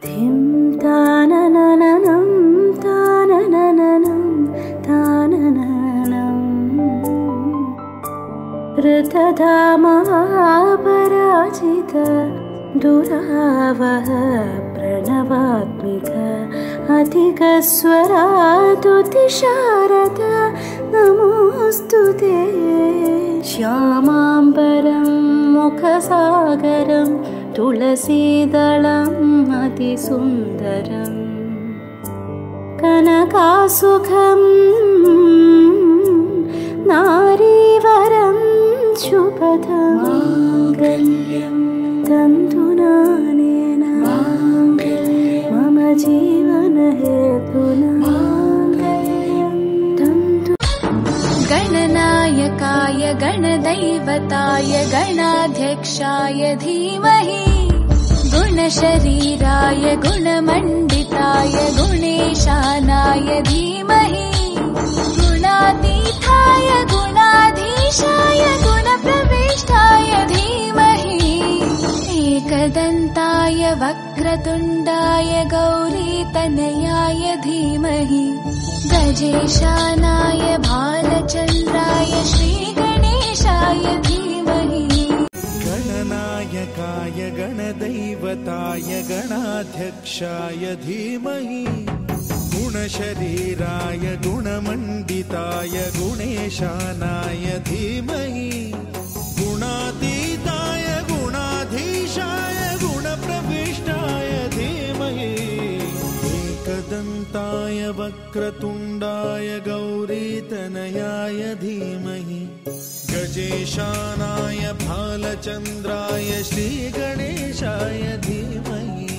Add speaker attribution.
Speaker 1: धिं ताननननं ताननननं तानननं ऋतधामपराजित दुरावह प्रणवात्मिक अधिकस्वरातुतिशारद नमोऽस्तु ते श्यामाम्बरं मुखसागरं तुलसीदलम् अतिसुन्दरं कनकासुखं नारीवरं शुभदं माङ्गल्यं तन्तुनानेन मम जीवनहेतुना
Speaker 2: गणनायकाय गणदैवताय गणाध्यक्षाय धीमहि गुणशरीराय गुणमण्डिताय गुणेशानाय धीमहि गुणातीताय गुणाधीशाय गुणप्रविष्टाय धीमहि एकदन्ताय वक्रतुण्डाय गौरीतनयाय धीमहि गजेशानाय भालचन्द्राय श्रीगणेशाय धीमहि
Speaker 3: गणनायकाय गणदैवताय गणाध्यक्षाय धीमहि गुणशरीराय गुणमण्डिताय गुणेशानाय धीमहि गुणातीताय गुणाधीशाय गुणप्रविष्टाय धीमहि एकदन्ताय वक्रतुण्डाय गौरीतनयाय धीमहि गजेशानाय भालचन्द्राय श्रीगणेशाय धीमहि